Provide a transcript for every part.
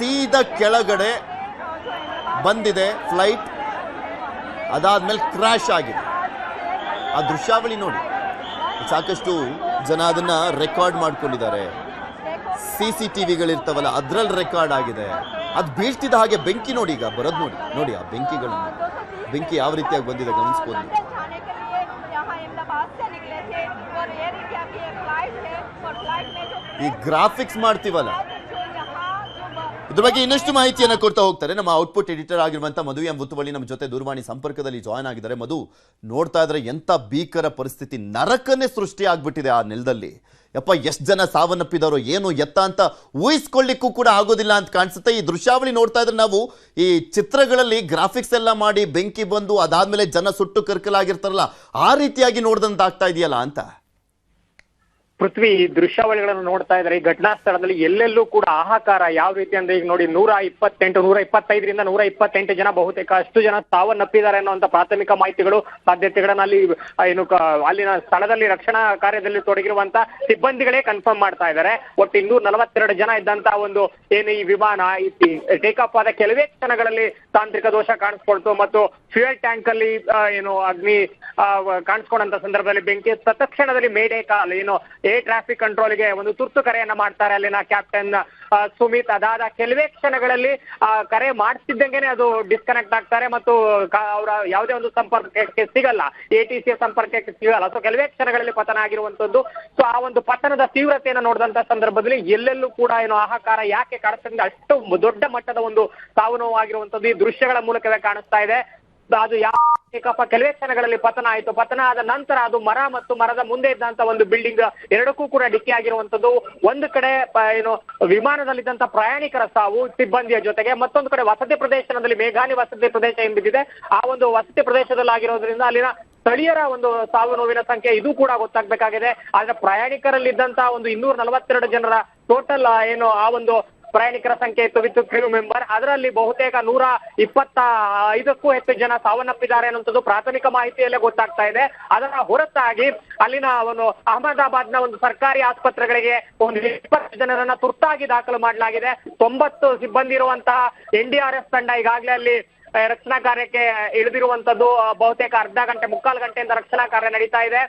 ಸೀದಾ ಕೆಳಗಡೆ ಬಂದಿದೆ ಫ್ಲೈಟ್, ಅದಾದ್ಮೇಲೆ ಕ್ರ್ಯಾಶ್ ಆಗಿದೆ. ಆ ದೃಶ್ಯಾವಳಿ ನೋಡಿ, ಸಾಕಷ್ಟು ಜನ ಅದನ್ನ ರೆಕಾರ್ಡ್ ಮಾಡ್ಕೊಂಡಿದ್ದಾರೆ. CCTVಗಳಿರ್ತಾವಲ್ಲ ಅದ್ರಲ್ಲಿ ರೆಕಾರ್ಡ್ ಆಗಿದೆ. ಅದು ಬೀಳ್ತಿದ್ದ ಹಾಗೆ ಬೆಂಕಿ ನೋಡಿ, ಈಗ ಬರೋದು ನೋಡಿ, ನೋಡಿ ಆ ಬೆಂಕಿಗಳನ್ನು, ಬೆಂಕಿ ಯಾವ ರೀತಿಯಾಗಿ ಬಂದಿದೆ ಗಮನಿಸ್ಬೋದು. ಈ ಗ್ರಾಫಿಕ್ಸ್ ಮಾಡ್ತೀವಲ್ಲ, ಇದ್ರ ಬಗ್ಗೆ ಇನ್ನಷ್ಟು ಮಾಹಿತಿಯನ್ನು ಕೊಡ್ತಾ ಹೋಗ್ತಾರೆ ನಮ್ಮ ಔಟ್ಪುಟ್ ಎಡಿಟರ್ ಆಗಿರುವಂತ ಮಧು ಎಂ ಮುತ್ತುವಳ್ಳಿ ನಮ್ಮ ಜೊತೆ ದೂರವಾಣಿ ಸಂಪರ್ಕದಲ್ಲಿ ಜಾಯ್ನ್ ಆಗಿದ್ದಾರೆ. ಮಧು, ನೋಡ್ತಾ ಇದ್ರೆ ಎಂತ ಭೀಕರ ಪರಿಸ್ಥಿತಿ, ನರಕನೇ ಸೃಷ್ಟಿ ಆಗ್ಬಿಟ್ಟಿದೆ ಆ ನೆಲದಲ್ಲಿ. ಯಪ್ಪ, ಎಷ್ಟು ಜನ ಸಾವನ್ನಪ್ಪಿದಾರೋ ಏನು ಎತ್ತ ಅಂತ ಊಹಿಸ್ಕೊಳ್ಳಿಕ್ಕೂ ಕೂಡ ಆಗೋದಿಲ್ಲ ಅಂತ ಕಾಣಿಸುತ್ತೆ. ಈ ದೃಶ್ಯಾವಳಿ ನೋಡ್ತಾ ಇದ್ರೆ ನಾವು ಈ ಚಿತ್ರಗಳಲ್ಲಿ ಗ್ರಾಫಿಕ್ಸ್ ಎಲ್ಲ ಮಾಡಿ ಬೆಂಕಿ ಬಂದು ಅದಾದ್ಮೇಲೆ ಜನ ಸುಟ್ಟು ಕರ್ಕಲಾಗಿರ್ತಾರಲ್ಲ, ಆ ರೀತಿಯಾಗಿ ನೋಡ್ದಂತ ಆಗ್ತಾ ಇದೆಯಲ್ಲ ಅಂತ. ಪೃಥ್ವಿ, ಈ ದೃಶ್ಯಾವಳಿಗಳನ್ನು ನೋಡ್ತಾ ಇದ್ದಾರೆ. ಈ ಘಟನಾ ಸ್ಥಳದಲ್ಲಿ ಎಲ್ಲೆಲ್ಲೂ ಕೂಡ ಹಾಹಾಕಾರ. ಯಾವ ರೀತಿ ಅಂದ್ರೆ ಈಗ ನೋಡಿ, 125ರಿಂದ 128 ಜನ, ಬಹುತೇಕ ಅಷ್ಟು ಜನ ಸಾವನ್ನಪ್ಪಿದ್ದಾರೆ ಅನ್ನುವಂತ ಪ್ರಾಥಮಿಕ ಮಾಹಿತಿಗಳು, ಸಾಧ್ಯತೆಗಳನ್ನ ಅಲ್ಲಿ ಏನು ಅಲ್ಲಿನ ಸ್ಥಳದಲ್ಲಿ ರಕ್ಷಣಾ ಕಾರ್ಯದಲ್ಲಿ ತೊಡಗಿರುವಂತ ಸಿಬ್ಬಂದಿಗಳೇ ಕನ್ಫರ್ಮ್ ಮಾಡ್ತಾ ಇದ್ದಾರೆ. ಒಟ್ಟು 242 ಜನ ಇದ್ದಂತ ಒಂದು ಏನು ಈ ವಿಮಾನ ಟೇಕ್ ಆಫ್ ಆದ ಕೆಲವೇ ಕ್ಷಣಗಳಲ್ಲಿ ತಾಂತ್ರಿಕ ದೋಷ ಕಾಣಿಸ್ಕೊಳ್ತು ಮತ್ತು ಫ್ಯೂಯಲ್ ಟ್ಯಾಂಕ್ ಅಲ್ಲಿ ಏನು ಅಗ್ನಿ ಕಾಣಿಸ್ಕೊಂಡಂತ ಸಂದರ್ಭದಲ್ಲಿ ಬೆಂಕಿ ತತ್ಕ್ಷಣದಲ್ಲಿ ಮೇಡೆ ಕಾಲ್ ಏನು ಏರ್ ಟ್ರಾಫಿಕ್ ಕಂಟ್ರೋಲ್ಗೆ ಒಂದು ತುರ್ತು ಕರೆಯನ್ನ ಮಾಡ್ತಾರೆ ಅಲ್ಲಿನ ಕ್ಯಾಪ್ಟನ್ ಸುಮಿತ್. ಅದಾದ ಕೆಲವೇ ಕ್ಷಣಗಳಲ್ಲಿ ಕರೆ ಮಾಡ್ತಿದ್ದಂಗೆನೆ ಅದು ಡಿಸ್ಕನೆಕ್ಟ್ ಆಗ್ತಾರೆ ಮತ್ತು ಅವರ ಯಾವುದೇ ಒಂದು ಸಂಪರ್ಕಕ್ಕೆ ಸಿಗಲ್ಲ, ATC ಸಂಪರ್ಕಕ್ಕೆ ಸಿಗಲ್ಲ. ಸೊ ಕೆಲವೇ ಕ್ಷಣಗಳಲ್ಲಿ ಪತನ ಆಗಿರುವಂತದ್ದು. ಸೊ ಆ ಒಂದು ಪತನದ ತೀವ್ರತೆಯನ್ನು ನೋಡಿದಂತ ಸಂದರ್ಭದಲ್ಲಿ ಎಲ್ಲೆಲ್ಲೂ ಕೂಡ ಏನು ಹಾಹಾಕಾರ ಯಾಕೆ ಕಾಣಿಸ್ತದೆ, ಅಷ್ಟು ದೊಡ್ಡ ಮಟ್ಟದ ಒಂದು ಸಾವು ನೋವಾಗಿರುವಂತದ್ದು ಈ ದೃಶ್ಯಗಳ ಮೂಲಕವೇ ಕಾಣಿಸ್ತಾ ಇದೆ. ಅದು ಯಾವ ಕೆಲವೇ ಕ್ಷಣಗಳಲ್ಲಿ ಪತನ ಆಯಿತು. ಪತನ ಆದ ನಂತರ ಅದು ಮರ ಮತ್ತು ಮರದ ಮುಂದೆ ಇದ್ದಂತ ಒಂದು ಬಿಲ್ಡಿಂಗ್ ಎರಡಕ್ಕೂ ಕೂಡ ಡಿಕ್ಕಿ ಆಗಿರುವಂತದ್ದು. ಒಂದು ಕಡೆ ಏನು ವಿಮಾನದಲ್ಲಿದ್ದಂತ ಪ್ರಯಾಣಿಕರ ಸಾವು ಸಿಬ್ಬಂದಿಯ ಜೊತೆಗೆ, ಮತ್ತೊಂದು ಕಡೆ ವಸತಿ ಪ್ರದೇಶದಲ್ಲಿ ಮೇಘಾನಿ ವಸತಿ ಪ್ರದೇಶ ಎಂಬಿದೆ. ಆ ಒಂದು ವಸತಿ ಪ್ರದೇಶದಲ್ಲಿ ಆಗಿರೋದ್ರಿಂದ ಅಲ್ಲಿನ ಸ್ಥಳೀಯರ ಒಂದು ಸಾವು ನೋವಿನ ಸಂಖ್ಯೆ ಇದು ಕೂಡ ಗೊತ್ತಾಗಬೇಕಾಗಿದೆ. ಆದ್ರೆ ಪ್ರಯಾಣಿಕರಲ್ಲಿದ್ದಂತ ಒಂದು 242 ಜನರ ಟೋಟಲ್ ಏನು ಆ ಒಂದು ಪ್ರಯಾಣಿಕರ ಸಂಖ್ಯೆ ಇತ್ತು ವಿತ್ ಕ್ರೂ ಮೆಂಬರ್. ಅದರಲ್ಲಿ ಬಹುತೇಕ 125ಕ್ಕೂ ಹೆಚ್ಚು ಜನ ಸಾವನ್ನಪ್ಪಿದ್ದಾರೆ ಅನ್ನುವಂಥದ್ದು ಪ್ರಾಥಮಿಕ ಮಾಹಿತಿಯಲ್ಲೇ ಗೊತ್ತಾಗ್ತಾ ಇದೆ. ಅದರ ಹೊರತಾಗಿ ಅಲ್ಲಿನ ಒಂದು ಅಹಮದಾಬಾದ್ನ ಒಂದು ಸರ್ಕಾರಿ ಆಸ್ಪತ್ರೆಗಳಿಗೆ ಒಂದು 20 ಜನರನ್ನ ತುರ್ತಾಗಿ ದಾಖಲು ಮಾಡಲಾಗಿದೆ. 90 ಸಿಬ್ಬಂದಿ ಇರುವಂತಹ NDRF ತಂಡ ಈಗಾಗಲೇ ಅಲ್ಲಿ ರಕ್ಷಣಾ ಕಾರ್ಯಕ್ಕೆ ಇಳಿದಿರುವಂತದ್ದು. ಬಹುತೇಕ ಮುಕ್ಕಾಲು ಗಂಟೆಯಿಂದ ರಕ್ಷಣಾ ಕಾರ್ಯ ನಡೀತಾ ಇದೆ.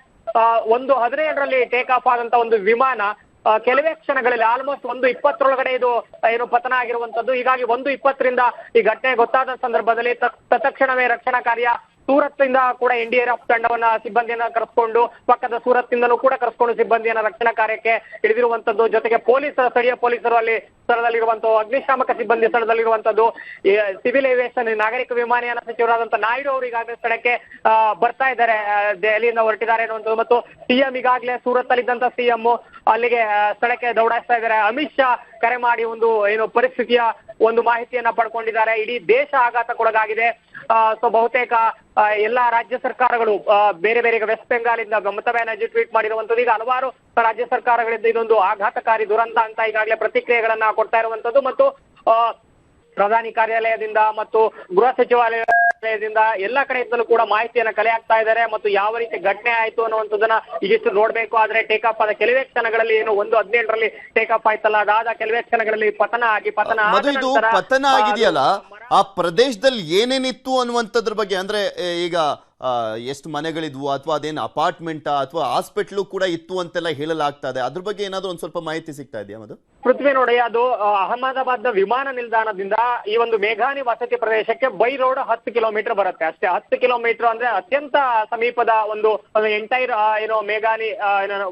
1:17ರಲ್ಲಿ ಟೇಕ್ ಆಫ್ ಆದಂತ ಒಂದು ವಿಮಾನ ಕೆಲವೇ ಕ್ಷಣಗಳಲ್ಲಿ ಆಲ್ಮೋಸ್ಟ್ 1:20 ಇದು ಏನು ಪತನ ಆಗಿರುವಂತದ್ದು. ಹೀಗಾಗಿ 1:20ರಿಂದ ಈ ಘಟನೆ ಗೊತ್ತಾದ ಸಂದರ್ಭದಲ್ಲಿ ತತ್ಕ್ಷಣವೇ ರಕ್ಷಣಾ ಕಾರ್ಯ ಸೂರತ್ನಿಂದ ಕೂಡ NDRF ತಂಡವನ್ನ ಸಿಬ್ಬಂದಿಯನ್ನ ಕರೆಸ್ಕೊಂಡು, ಪಕ್ಕದ ಸೂರತ್ನಿಂದನೂ ಕೂಡ ಕರೆಸ್ಕೊಂಡು ಸಿಬ್ಬಂದಿಯನ್ನ ರಕ್ಷಣಾ ಕಾರ್ಯಕ್ಕೆ ಹಿಡಿದಿರುವಂತದ್ದು. ಜೊತೆಗೆ ಸ್ಥಳೀಯ ಪೊಲೀಸರು ಅಲ್ಲಿ ಸ್ಥಳದಲ್ಲಿರುವಂತಹ ಅಗ್ನಿಶಾಮಕ ಸಿಬ್ಬಂದಿ ಸ್ಥಳದಲ್ಲಿರುವಂತದ್ದು. ಸಿವಿಲ್ ಏವಿಯೇಷನ್ ನಾಗರಿಕ ವಿಮಾನಯಾನ ಸಚಿವರಾದಂತಹ ನಾಯ್ಡು ಅವರು ಈಗಾಗಲೇ ಸ್ಥಳಕ್ಕೆ ಬರ್ತಾ ಇದ್ದಾರೆ, ದೆಹಲಿಯಿಂದ ಹೊರಟಿದ್ದಾರೆ ಅನ್ನುವಂಥದ್ದು. ಮತ್ತು CM ಈಗಾಗಲೇ ಸೂರತ್ ಅಲ್ಲಿದ್ದಂತ CM ಅಲ್ಲಿಗೆ ಸ್ಥಳಕ್ಕೆ ದೌಡಾಯಿಸ್ತಾ ಇದ್ದಾರೆ. ಅಮಿತ್ ಶಾ ಕರೆ ಮಾಡಿ ಒಂದು ಏನು ಪರಿಸ್ಥಿತಿಯ ಒಂದು ಮಾಹಿತಿಯನ್ನ ಪಡ್ಕೊಂಡಿದ್ದಾರೆ. ಇಡೀ ದೇಶ ಆಘಾತಕ್ಕೊಳಗಾಗಿದೆ. ಸೊ ಬಹುತೇಕ ಎಲ್ಲಾ ರಾಜ್ಯ ಸರ್ಕಾರಗಳು ಬೇರೆ ಬೇರೆ, ವೆಸ್ಟ್ ಬೆಂಗಾಲಿಂದ ಮಮತಾ ಬ್ಯಾನರ್ಜಿ ಟ್ವೀಟ್ ಮಾಡಿರುವಂತದ್ದು. ಈಗ ಹಲವಾರು ರಾಜ್ಯ ಸರ್ಕಾರಗಳಿಂದ ಇದೊಂದು ಆಘಾತಕಾರಿ ದುರಂತ ಅಂತ ಈಗಾಗಲೇ ಪ್ರತಿಕ್ರಿಯೆಗಳನ್ನ ಕೊಡ್ತಾ ಇರುವಂತದ್ದು. ಮತ್ತು ಪ್ರಧಾನಿ ಕಾರ್ಯಾಲಯದಿಂದ ಮತ್ತು ಗೃಹ ಸಚಿವಾಲಯದಿಂದ ಎಲ್ಲಾ ಕಡೆಯಿಂದಲೂ ಕೂಡ ಮಾಹಿತಿಯನ್ನ ಕಲೆ ಹಾಕ್ತಾ ಇದ್ದಾರೆ. ಮತ್ತು ಯಾವ ರೀತಿ ಘಟನೆ ಆಯ್ತು ಅನ್ನುವಂಥದ್ದನ್ನ ಈಗಿಷ್ಟು ನೋಡ್ಬೇಕು. ಆದ್ರೆ ಟೇಕ್ ಆಫ್ ಆದ ಕೆಲವೇ ಕ್ಷಣಗಳಲ್ಲಿ ಏನು 1:17ರಲ್ಲಿ ಟೇಕ್ ಆಫ್ ಆಯ್ತಲ್ಲ, ಅದಾದ ಕೆಲವೇ ಕ್ಷಣಗಳಲ್ಲಿ ಪತನ ಆಗಿದೆಯಲ್ಲ, ಆ ಪ್ರದೇಶದಲ್ಲಿ ಏನೇನಿತ್ತು ಅನ್ನುವಂಥದ್ರ ಬಗ್ಗೆ, ಅಂದ್ರೆ ಈಗ ಎಷ್ಟು ಮನೆಗಳಿದ್ವು ಅಥವಾ ಅದೇನು ಅಪಾರ್ಟ್ಮೆಂಟಾ ಅಥವಾ ಹಾಸ್ಪಿಟ್ಲು ಕೂಡ ಇತ್ತು ಅಂತೆಲ್ಲ ಹೇಳಲಾಗ್ತಾ ಇದೆ. ಅದ್ರ ಬಗ್ಗೆ ಏನಾದ್ರು ಒಂದ್ ಸ್ವಲ್ಪ ಮಾಹಿತಿ ಸಿಗ್ತಾ ಇದೆಯಾ ಅದು? ಪೃಥ್ವಿ ನೋಡಿ, ಅದು ಅಹಮದಾಬಾದ್ ವಿಮಾನ ನಿಲ್ದಾಣದಿಂದ ಈ ಒಂದು ಮೇಘಾನಿ ವಸತಿ ಪ್ರದೇಶಕ್ಕೆ ಬೈ ರೋಡ್ 10 ಕಿಲೋಮೀಟರ್ ಬರುತ್ತೆ ಅಷ್ಟೇ. 10 ಕಿಲೋಮೀಟರ್ ಅಂದ್ರೆ ಅತ್ಯಂತ ಸಮೀಪದ ಒಂದು ಎಂಟೈರ್ ಏನು ಮೇಘಾನಿ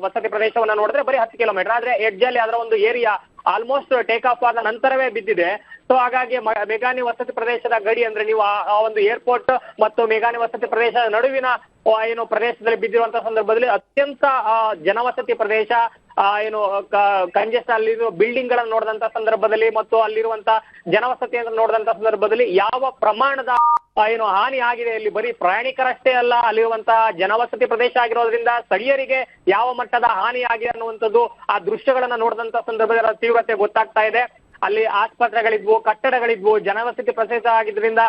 ವಸತಿ ಪ್ರದೇಶವನ್ನ ನೋಡಿದ್ರೆ ಬರೀ 10 ಕಿಲೋಮೀಟರ್. ಆದ್ರೆ ಎಡ್ಜ್ ಅಲ್ಲಿ ಅದರ ಒಂದು ಏರಿಯಾ ಆಲ್ಮೋಸ್ಟ್ ಟೇಕ್ ಆಫ್ ಆದ ನಂತರವೇ ಬಿದ್ದಿದೆ. ಸೊ ಹಾಗಾಗಿ ಮೇಘಾನಿ ವಸತಿ ಪ್ರದೇಶದ ಗಡಿ ಅಂದ್ರೆ ನೀವು ಆ ಒಂದು ಏರ್ಪೋರ್ಟ್ ಮತ್ತು ಮೇಘಾನಿ ವಸತಿ ಪ್ರದೇಶದ ನಡುವಿನ ಏನು ಪ್ರದೇಶದಲ್ಲಿ ಬಿದ್ದಿರುವಂತಹ ಸಂದರ್ಭದಲ್ಲಿ ಅತ್ಯಂತ ಜನವಸತಿ ಪ್ರದೇಶ, ಏನು ಕಂಜೆಸ್ಟ್ ಅಲ್ಲಿ ಬಿಲ್ಡಿಂಗ್ ಗಳನ್ನ ನೋಡಿದಂತ ಸಂದರ್ಭದಲ್ಲಿ ಮತ್ತು ಅಲ್ಲಿರುವಂತ ಜನವಸತಿಯನ್ನು ನೋಡಿದಂತ ಸಂದರ್ಭದಲ್ಲಿ ಯಾವ ಪ್ರಮಾಣದ ಏನು ಹಾನಿ ಆಗಿದೆ, ಇಲ್ಲಿ ಬರೀ ಪ್ರಯಾಣಿಕರಷ್ಟೇ ಅಲ್ಲ, ಅಲ್ಲಿರುವಂತಹ ಜನವಸತಿ ಪ್ರದೇಶ ಆಗಿರೋದ್ರಿಂದ ಸ್ಥಳೀಯರಿಗೆ ಯಾವ ಮಟ್ಟದ ಹಾನಿ ಆಗಿದೆ ಅನ್ನುವಂಥದ್ದು ಆ ದೃಶ್ಯಗಳನ್ನ ನೋಡಿದಂತ ಸಂದರ್ಭದಲ್ಲಿ ತೀವ್ರತೆ ಗೊತ್ತಾಗ್ತಾ ಇದೆ. ಅಲ್ಲಿ ಆಸ್ಪತ್ರೆಗಳಿದ್ವು, ಕಟ್ಟಡಗಳಿದ್ವು, ಜನವಸತಿ ಪ್ರದೇಶ ಆಗಿದ್ರಿಂದ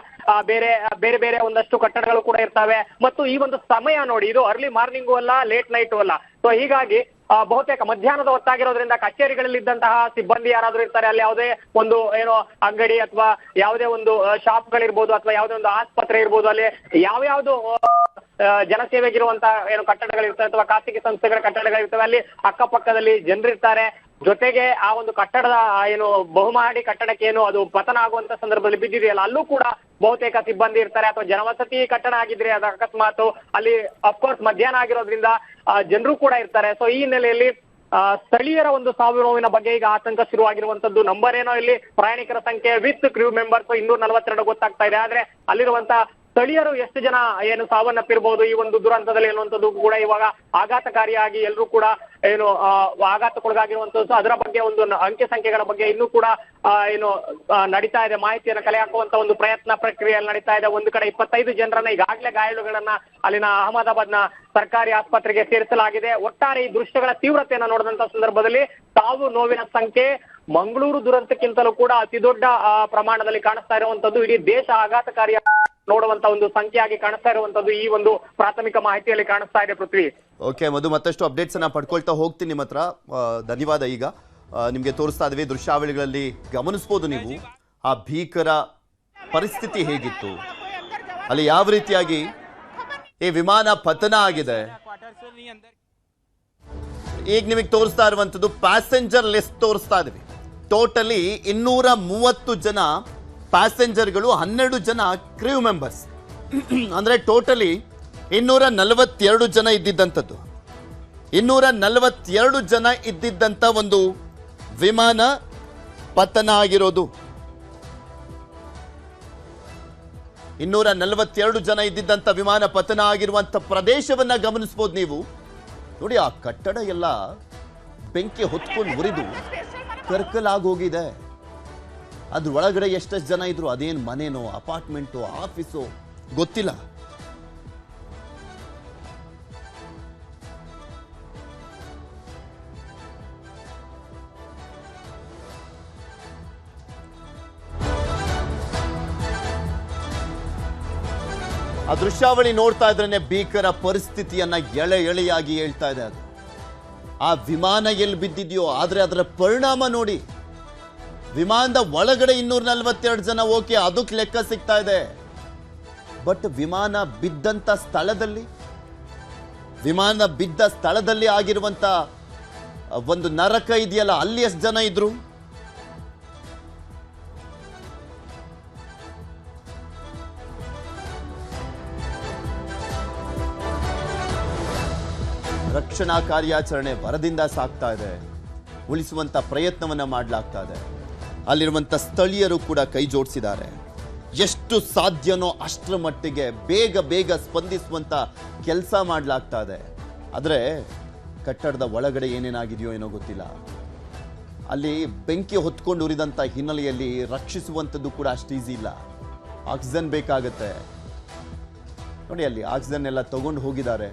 ಬೇರೆ ಬೇರೆ ಒಂದಷ್ಟು ಕಟ್ಟಡಗಳು ಕೂಡ ಇರ್ತವೆ. ಮತ್ತು ಈ ಒಂದು ಸಮಯ ನೋಡಿ, ಇದು ಅರ್ಲಿ ಮಾರ್ನಿಂಗು ಅಲ್ಲ, ಲೇಟ್ ನೈಟು ಅಲ್ಲ. ಸೊ ಹೀಗಾಗಿ ಬಹುತೇಕ ಮಧ್ಯಾಹ್ನದ ಹೊತ್ತಾಗಿರೋದ್ರಿಂದ ಕಚೇರಿಗಳಲ್ಲಿ ಇದ್ದಂತಹ ಸಿಬ್ಬಂದಿ ಯಾರಾದ್ರೂ ಇರ್ತಾರೆ, ಅಲ್ಲಿ ಯಾವುದೇ ಒಂದು ಏನೋ ಅಂಗಡಿ ಅಥವಾ ಯಾವುದೇ ಒಂದು ಶಾಪ್ಗಳಿರ್ಬೋದು ಅಥವಾ ಯಾವುದೇ ಒಂದು ಆಸ್ಪತ್ರೆ ಇರ್ಬೋದು, ಅಲ್ಲಿ ಯಾವ್ಯಾವ್ದು ಜನಸೇವೆಗಿರುವಂತ ಏನು ಕಟ್ಟಡಗಳಿರ್ತವೆ ಅಥವಾ ಖಾಸಗಿ ಸಂಸ್ಥೆಗಳ ಕಟ್ಟಡಗಳಿರ್ತವೆ, ಅಲ್ಲಿ ಅಕ್ಕಪಕ್ಕದಲ್ಲಿ ಜನರಿರ್ತಾರೆ. ಜೊತೆಗೆ ಆ ಒಂದು ಕಟ್ಟಡದ ಏನು ಬಹುಮಹಡಿ ಕಟ್ಟಡಕ್ಕೆ ಏನು ಅದು ಪತನ ಆಗುವಂತ ಸಂದರ್ಭದಲ್ಲಿ ಬಿದ್ದಿದೆಯಲ್ಲ, ಅಲ್ಲೂ ಕೂಡ ಬಹುತೇಕ ಸಿಬ್ಬಂದಿ ಇರ್ತಾರೆ. ಅಥವಾ ಜನವಸತಿ ಕಟ್ಟಡ ಆಗಿದ್ರೆ ಅದು ಅಕಸ್ಮಾತ್ ಅಲ್ಲಿ ಅಫ್ಕೋರ್ಸ್ ಮಧ್ಯಾಹ್ನ ಆಗಿರೋದ್ರಿಂದ ಜನರು ಕೂಡ ಇರ್ತಾರೆ. ಸೊ ಈ ಹಿನ್ನೆಲೆಯಲ್ಲಿ ಸ್ಥಳೀಯರ ಒಂದು ಸಾವು ನೋವಿನ ಬಗ್ಗೆ ಈಗ ಆತಂಕ ಶುರುವಾಗಿರುವಂತದ್ದು. ನಂಬರ್ ಏನೋ ಇಲ್ಲಿ ಪ್ರಯಾಣಿಕರ ಸಂಖ್ಯೆ ವಿತ್ ಕ್ರೂ ಮೆಂಬರ್ಸ್ 242 ಗೊತ್ತಾಗ್ತಾ ಇದೆ. ಆದ್ರೆ ಅಲ್ಲಿರುವಂತ ಸ್ಥಳೀಯರು ಎಷ್ಟು ಜನ ಏನು ಸಾವನ್ನಪ್ಪಿರಬಹುದು ಈ ಒಂದು ದುರಂತದಲ್ಲಿ ಅನ್ನುವಂಥದ್ದು ಕೂಡ ಇವಾಗ ಆಘಾತಕಾರಿಯಾಗಿ ಎಲ್ಲರೂ ಕೂಡ ಏನು ಆಘಾತಕ್ಕೊಳಗಾಗಿರುವಂತದ್ದು. ಅದರ ಬಗ್ಗೆ ಒಂದು ಅಂಕಿ ಸಂಖ್ಯೆಗಳ ಬಗ್ಗೆ ಇನ್ನೂ ಕೂಡ ಏನು ನಡೀತಾ ಇದೆ, ಮಾಹಿತಿಯನ್ನು ಕಲೆ ಹಾಕುವಂತ ಒಂದು ಪ್ರಕ್ರಿಯೆಯಲ್ಲಿ ನಡೀತಾ ಇದೆ. ಒಂದು ಕಡೆ 25 ಜನರನ್ನ ಈಗಾಗಲೇ ಗಾಯಾಳುಗಳನ್ನ ಅಲ್ಲಿನ ಅಹಮದಾಬಾದ್ನ ಸರ್ಕಾರಿ ಆಸ್ಪತ್ರೆಗೆ ಸೇರಿಸಲಾಗಿದೆ. ಒಟ್ಟಾರೆ ಈ ದೃಶ್ಯಗಳ ತೀವ್ರತೆಯನ್ನು ನೋಡಿದಂತ ಸಂದರ್ಭದಲ್ಲಿ ಸಾವು ನೋವಿನ ಸಂಖ್ಯೆ ಮಂಗಳೂರು ದುರಂತಕ್ಕಿಂತಲೂ ಕೂಡ ಅತಿ ದೊಡ್ಡ ಪ್ರಮಾಣದಲ್ಲಿ ಕಾಣಿಸ್ತಾ ಇರುವಂತದ್ದು. ಇಡೀ ದೇಶ ಆಘಾತಕಾರಿಯ ನೋಡುವಂತ ಒಂದು ಸಂಖ್ಯೆಯಾಗಿ ಕಾಣಿಸ್ತಾ ಇರುವಂತದ್ದು ಈ ಒಂದು ಪ್ರಾಥಮಿಕ ಮಾಹಿತಿಯಲ್ಲಿ ಕಾಣಿಸ್ತಾ ಇದೆ. ಪೃಥ್ವಿ, ಓಕೆ ಮಧು, ಮತ್ತಷ್ಟು ಅಪ್ಡೇಟ್ಸ್ ಅನ್ನ ಪಡ್ಕೊಳ್ತಾ ಹೋಗ್ತೀನಿ ನಿಮ್ಮ ಹತ್ರ. ಧನ್ಯವಾದ. ಈಗ ನಿಮ್ಗೆ ತೋರಿಸ್ತಾ ಇದ್ವಿ ದೃಶ್ಯಾವಳಿಗಳಲ್ಲಿ ಗಮನಿಸಬಹುದು ನೀವು ಆ ಭೀಕರ ಪರಿಸ್ಥಿತಿ ಹೇಗಿತ್ತು, ಅಲ್ಲಿ ಯಾವ ರೀತಿಯಾಗಿ ಈ ವಿಮಾನ ಪತನ ಆಗಿದೆ. ಈಗ ನಿಮಗೆ ತೋರಿಸ್ತಾ ಇರುವಂತದ್ದು ಪ್ಯಾಸೆಂಜರ್ ಲಿಸ್ಟ್ ತೋರಿಸ್ತಾ ಇದ್ವಿ. ಟೋಟಲಿ 230 ಜನ ಪ್ಯಾಸೆಂಜರ್ಗಳು, 12 ಜನ ಕ್ರೂ ಮೆಂಬರ್ಸ್, ಅಂದ್ರೆ ಟೋಟಲಿ 242 ಜನ ಇದ್ದಿದ್ದಂಥದ್ದು. 242 ಜನ ಇದ್ದಿದ್ದಂಥ ಒಂದು ವಿಮಾನ ಪತನ ಆಗಿರೋದು. 242 ಜನ ಇದ್ದಿದ್ದಂಥ ವಿಮಾನ ಪತನ ಆಗಿರುವಂಥ ಪ್ರದೇಶವನ್ನ ಗಮನಿಸಬಹುದು ನೀವು. ನೋಡಿ, ಆ ಕಟ್ಟಡ ಎಲ್ಲ ಬೆಂಕಿ ಹೊತ್ಕೊಂಡು ಉರಿದು ಕರ್ಕಲಾಗೋಗಿದೆ. ಅದ್ರ ಒಳಗಡೆ ಎಷ್ಟೆಷ್ಟು ಜನ ಇದ್ರು, ಅದೇನು ಮನೆನೋ ಅಪಾರ್ಟ್ಮೆಂಟೋ ಆಫೀಸೋ ಗೊತ್ತಿಲ್ಲ. ಆ ದೃಶ್ಯಾವಳಿ ನೋಡ್ತಾ ಇದ್ರೇನೆ ಭೀಕರ ಪರಿಸ್ಥಿತಿಯನ್ನ ಎಳೆಯಾಗಿ ಹೇಳ್ತಾ ಇದೆ. ಅದು ಆ ವಿಮಾನ ಎಲ್ಲಿ ಬಿದ್ದಿದೆಯೋ, ಆದ್ರೆ ಅದರ ಪರಿಣಾಮ ನೋಡಿ. ವಿಮಾನದ ಒಳಗಡೆ 242 ಜನ, ಓಕೆ, ಅದಕ್ಕೆ ಲೆಕ್ಕ ಸಿಗ್ತಾ ಇದೆ. ಬಟ್ ವಿಮಾನ ಬಿದ್ದಂತ ಸ್ಥಳದಲ್ಲಿ, ವಿಮಾನ ಬಿದ್ದ ಸ್ಥಳದಲ್ಲಿ ಆಗಿರುವಂತ ಒಂದು ನರಕ ಇದೆಯಲ್ಲ, ಅಲ್ಲಿ ಎಷ್ಟು ಜನ ಇದ್ರು? ರಕ್ಷಣಾ ಕಾರ್ಯಾಚರಣೆ ಭರದಿಂದ ಸಾಗ್ತಾ ಇದೆ. ಉಳಿಸುವಂತ ಪ್ರಯತ್ನವನ್ನ ಮಾಡಲಾಗ್ತಾ ಇದೆ. ಅಲ್ಲಿರುವಂತ ಸ್ಥಳೀಯರು ಕೂಡ ಕೈ ಜೋಡಿಸಿದ್ದಾರೆ. ಎಷ್ಟು ಸಾಧ್ಯನೋ ಅಷ್ಟರ ಮಟ್ಟಿಗೆ ಬೇಗ ಸ್ಪಂದಿಸುವಂತ ಕೆಲಸ ಮಾಡಲಾಗ್ತಾ ಇದೆ. ಆದರೆ ಕಟ್ಟಡದ ಒಳಗಡೆ ಏನೇನಾಗಿದೆಯೋ ಏನೋ ಗೊತ್ತಿಲ್ಲ. ಅಲ್ಲಿ ಬೆಂಕಿ ಹೊತ್ಕೊಂಡು ಉರಿದಂತ ಹಿನ್ನೆಲೆಯಲ್ಲಿ ರಕ್ಷಿಸುವಂಥದ್ದು ಕೂಡ ಅಷ್ಟು ಈಸಿ ಇಲ್ಲ. ಆಕ್ಸಿಜನ್ ಬೇಕಾಗತ್ತೆ. ನೋಡಿ, ಅಲ್ಲಿ ಆಕ್ಸಿಜನ್ ಎಲ್ಲ ತಗೊಂಡು ಹೋಗಿದ್ದಾರೆ.